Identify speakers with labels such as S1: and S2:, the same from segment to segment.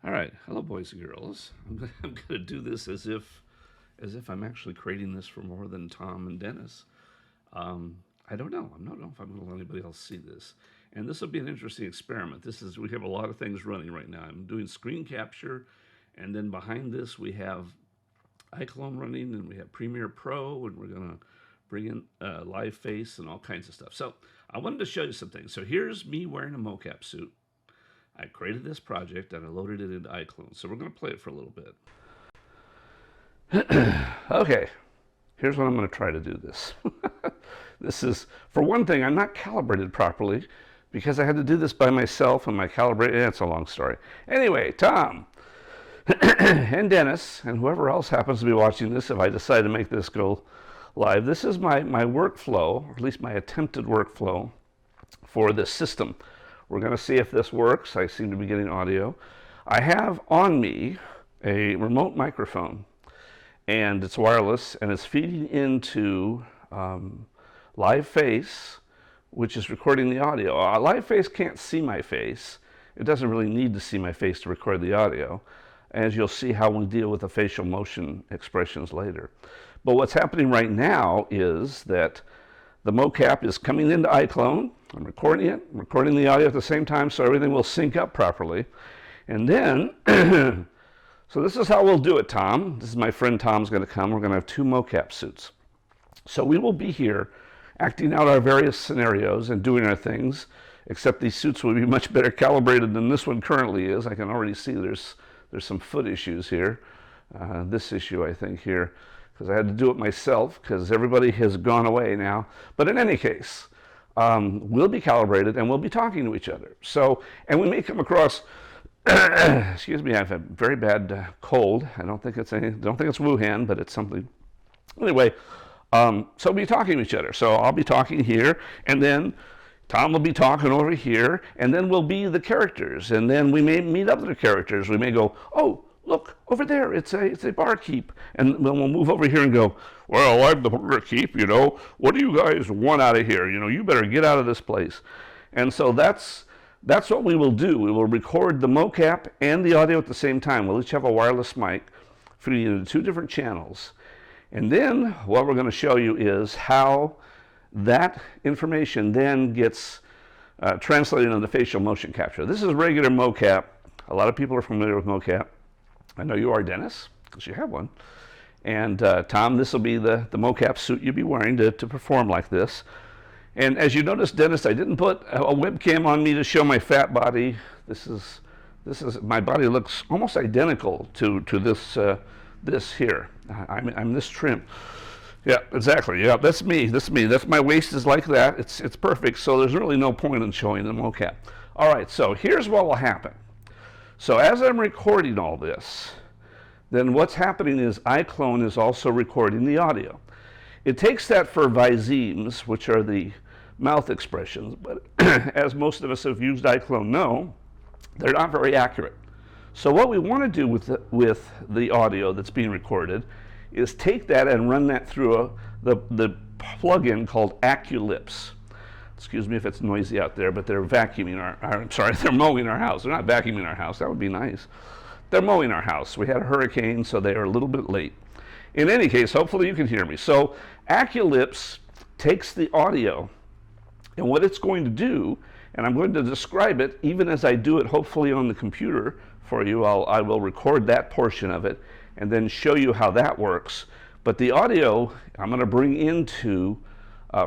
S1: All right, hello, boys and girls. I'm gonna do this as if I'm actually creating this for more than Tom and Dennis. I don't know. I don't know if I'm going to let anybody else see this. And this will be an interesting experiment. We have a lot of things running right now. I'm doing screen capture, and then behind this we have iClone running, and we have Premiere Pro, and we're going to bring in live face and all kinds of stuff. So I wanted to show you some things. So here's me wearing a mocap suit. I created this project and I loaded it into iClone. So we're going to play it for a little bit. Okay, here's what I'm going to try to do this. This is, for one thing, I'm not calibrated properly because I had to do this by myself and my calibration, it's a long story. Anyway, Tom and Dennis and whoever else happens to be watching this, if I decide to make this go live, this is my workflow, or at least my attempted workflow for this system. We're going to see if this works. I seem to be getting audio. I have on me a remote microphone, and it's wireless, and it's feeding into live face, which is recording the audio. Live face can't see my face. It doesn't really need to see my face to record the audio, as you'll see how we deal with the facial motion expressions later. But what's happening right now is that the mocap is coming into iClone. I'm recording it, I'm recording the audio at the same time so everything will sync up properly. And then, so this is how we'll do it, Tom. This is my friend Tom's going to come. We're going to have two mocap suits. So we will be here acting out our various scenarios and doing our things, except these suits will be much better calibrated than this one currently is. I can already see there's some foot issues here. This issue, I think, here, because I had to do it myself because everybody has gone away now. But in any case, we'll be calibrated and we'll be talking to each other. So, and we may come across, excuse me, I have a very bad cold. I don't think it's Wuhan, but it's something. Anyway, so we'll be talking to each other. So I'll be talking here, and then Tom will be talking over here, and then we'll be the characters, and then we may meet other characters. We may go, oh, look, over there, it's a barkeep. And then we'll move over here and go, well, I'm the barkeep, you know. What do you guys want out of here? You know, you better get out of this place. And so that's what we will do. We will record the mocap and the audio at the same time. We'll each have a wireless mic feeding into two different channels. And then what we're going to show you is how that information then gets translated into facial motion capture. This is regular mocap. A lot of people are familiar with mocap. I know you are, Dennis, because you have one. And Tom, this will be the mocap suit you'll be wearing to perform like this. And as you notice, Dennis, I didn't put a webcam on me to show my fat body. This is my body looks almost identical to this here. I'm this trim. Yeah, exactly. Yeah, that's me. That's my waist is like that. It's perfect. So there's really no point in showing the mocap. All right. So here's what will happen. So as I'm recording all this, then what's happening is iClone is also recording the audio. It takes that for visemes, which are the mouth expressions, but as most of us have used iClone know, they're not very accurate. So what we want to do with the audio that's being recorded is take that and run that through the plugin called AccuLips. Excuse me if it's noisy out there, but they're vacuuming they're mowing our house. They're not vacuuming our house. That would be nice. They're mowing our house. We had a hurricane, so they are a little bit late. In any case, hopefully you can hear me. So AccuLips takes the audio, and what it's going to do, and I'm going to describe it even as I do it, hopefully on the computer for you. I will record that portion of it and then show you how that works. But the audio I'm going to bring into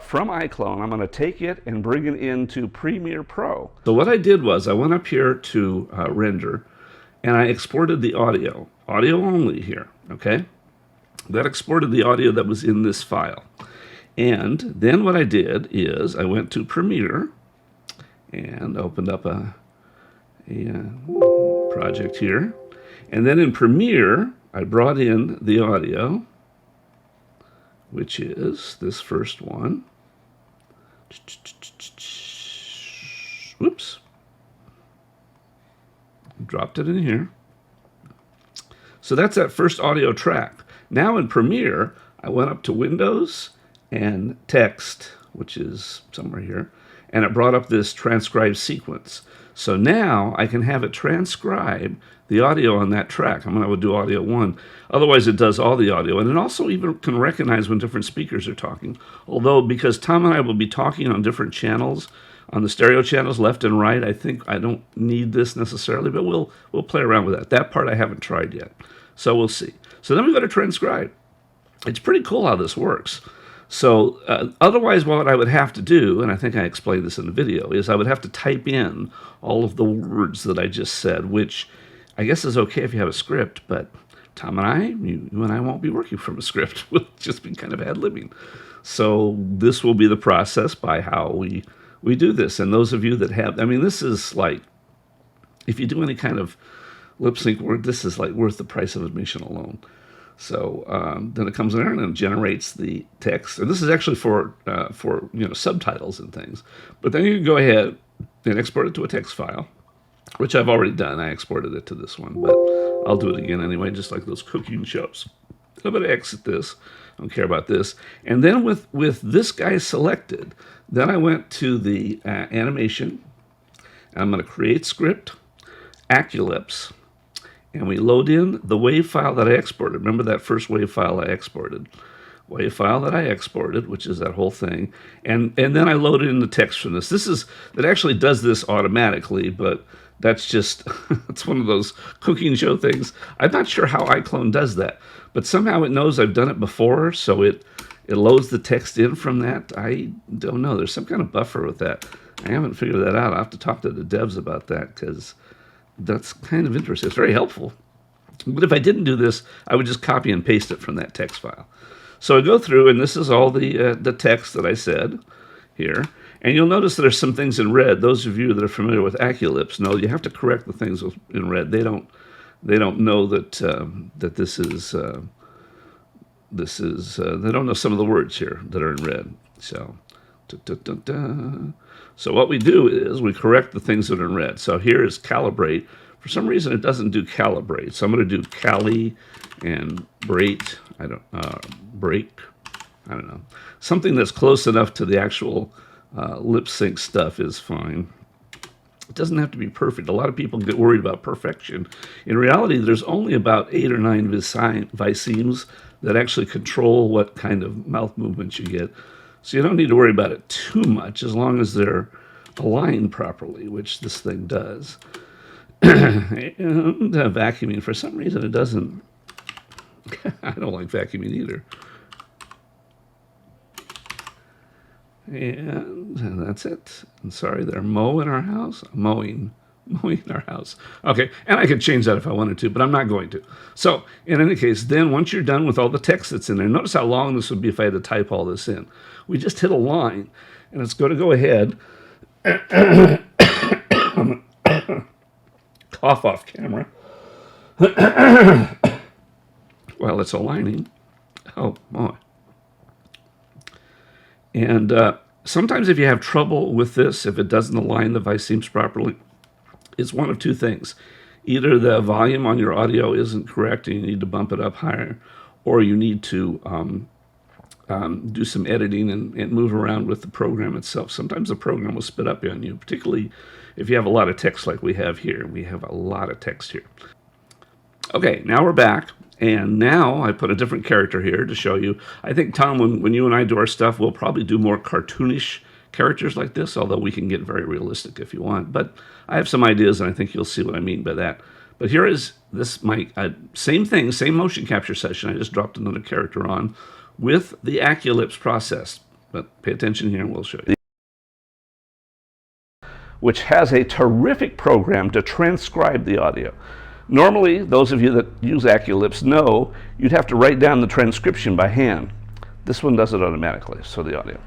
S1: from iClone, I'm going to take it and bring it into Premiere Pro. So what I did was I went up here to render, and I exported the audio only here, okay? That exported the audio that was in this file. And then what I did is I went to Premiere and opened up a project here. And then in Premiere, I brought in the audio, which is this first one. Whoops. Dropped it in here. So that's that first audio track. Now in Premiere, I went up to Windows and Text, which is somewhere here, and it brought up this transcribed sequence. So now I can have it transcribe the audio on that track. I would do audio 1. Otherwise, it does all the audio. And it also even can recognize when different speakers are talking. Although, because Tom and I will be talking on different channels, on the stereo channels, left and right, I think I don't need this necessarily, but we'll play around with that. That part I haven't tried yet. So we'll see. So then we go to transcribe. It's pretty cool how this works. So otherwise, what I would have to do, and I think I explained this in the video, is I would have to type in all of the words that I just said, which I guess is okay if you have a script, but Tom and I, you and I won't be working from a script. We'll just be kind of ad-libbing. So this will be the process by how we do this. And those of you that have, this is like, if you do any kind of lip sync work, this is like worth the price of admission alone. So then it comes in there and it generates the text. And this is actually for subtitles and things. But then you can go ahead and export it to a text file, which I've already done. I exported it to this one, but I'll do it again anyway, just like those cooking shows. I'm going to exit this. I don't care about this. And then with this guy selected, then I went to the animation. And I'm going to create script, AccuLips. And we load in the WAV file that I exported. Remember that first WAV file I exported? WAV file that I exported, which is that whole thing. And then I loaded in the text from this. It actually does this automatically, but that's just, it's one of those cooking show things. I'm not sure how iClone does that, but somehow it knows I've done it before, so it loads the text in from that. I don't know. There's some kind of buffer with that. I haven't figured that out. I'll have to talk to the devs about that, because that's kind of interesting. It's very helpful. But if I didn't do this, I would just copy and paste it from that text file. So I go through, and this is all the text that I said here. And you'll notice that there's some things in red. Those of you that are familiar with AccuLips know you have to correct the things in red. They don't know that that this is they don't know some of the words here that are in red. So. So what we do is we correct the things that are in red. So here is calibrate. For some reason, it doesn't do calibrate. So I'm going to do cali and break. Break. I don't know. Something that's close enough to the actual lip sync stuff is fine. It doesn't have to be perfect. A lot of people get worried about perfection. In reality, there's only about 8 or 9 vicemes that actually control what kind of mouth movements you get. So you don't need to worry about it too much as long as they're aligned properly, which this thing does. And vacuuming, for some reason it doesn't. I don't like vacuuming either. And that's it. I'm sorry, they're mowing our house. Mowing our house. Okay, and I could change that if I wanted to, but I'm not going to. So, in any case, then once you're done with all the text that's in there, notice how long this would be if I had to type all this in. We just hit a line, and it's going to go ahead. Cough off camera. While it's aligning. Oh, boy. And sometimes if you have trouble with this, if it doesn't align the vicemes properly, it's one of two things. Either the volume on your audio isn't correct and you need to bump it up higher, or you need to do some editing and move around with the program itself. Sometimes the program will spit up on you, particularly if you have a lot of text like we have here. We have a lot of text here. Okay, now we're back. And now I put a different character here to show you. I think, Tom, when you and I do our stuff, we'll probably do more cartoonish characters like this, although we can get very realistic if you want. But I have some ideas, and I think you'll see what I mean by that. But here is this, my same thing, same motion capture session. I just dropped another character on with the AccuLips process. But pay attention here, and we'll show you. Which has a terrific program to transcribe the audio. Normally, those of you that use AccuLips know you'd have to write down the transcription by hand. This one does it automatically, so the audio.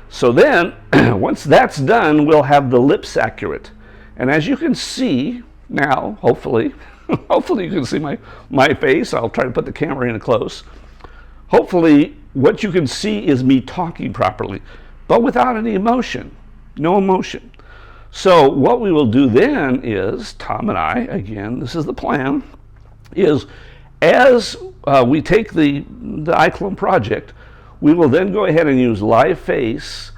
S1: So then, once that's done, we'll have the lips accurate. And as you can see now, hopefully, hopefully you can see my face. I'll try to put the camera in close. Hopefully, what you can see is me talking properly, but without any emotion, no emotion. So what we will do then is, Tom and I, again, this is the plan, is as we take the iClone project, we will then go ahead and use live face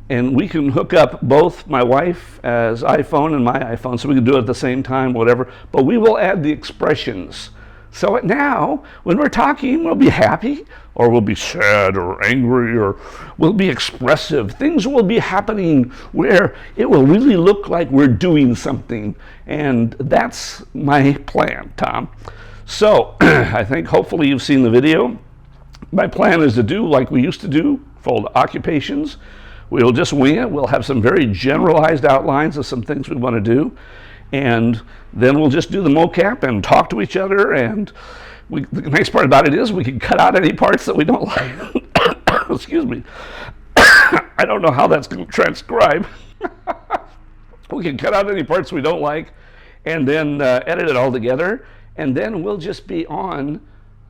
S1: and we can hook up both my wife's iPhone and my iPhone, so we can do it at the same time, whatever. But we will add the expressions. So now, when we're talking, we'll be happy, or we'll be sad, or angry, or we'll be expressive. Things will be happening where it will really look like we're doing something. And that's my plan, Tom. So I think hopefully you've seen the video. My plan is to do like we used to do for the occupations. We'll just wing it. We'll have some very generalized outlines of some things we want to do. And then we'll just do the mocap and talk to each other. And the nice part about it is we can cut out any parts that we don't like. Excuse me. I don't know how that's going to transcribe. We can cut out any parts we don't like and then edit it all together. And then we'll just be on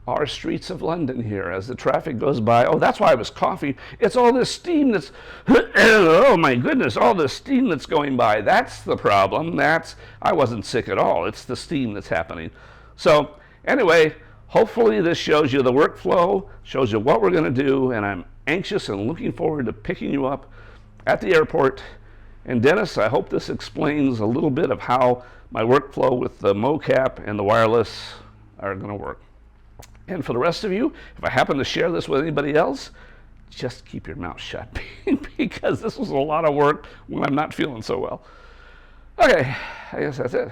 S1: our streets of London here as the traffic goes by. Oh, that's why I was coughing. It's all this steam that's, oh my goodness, all this steam that's going by. That's the problem. I wasn't sick at all. It's the steam that's happening. So anyway, hopefully this shows you the workflow, shows you what we're going to do, and I'm anxious and looking forward to picking you up at the airport. And Dennis, I hope this explains a little bit of how my workflow with the mocap and the wireless are going to work. And for the rest of you, if I happen to share this with anybody else, just keep your mouth shut because this was a lot of work when I'm not feeling so well. Okay, I guess that's it.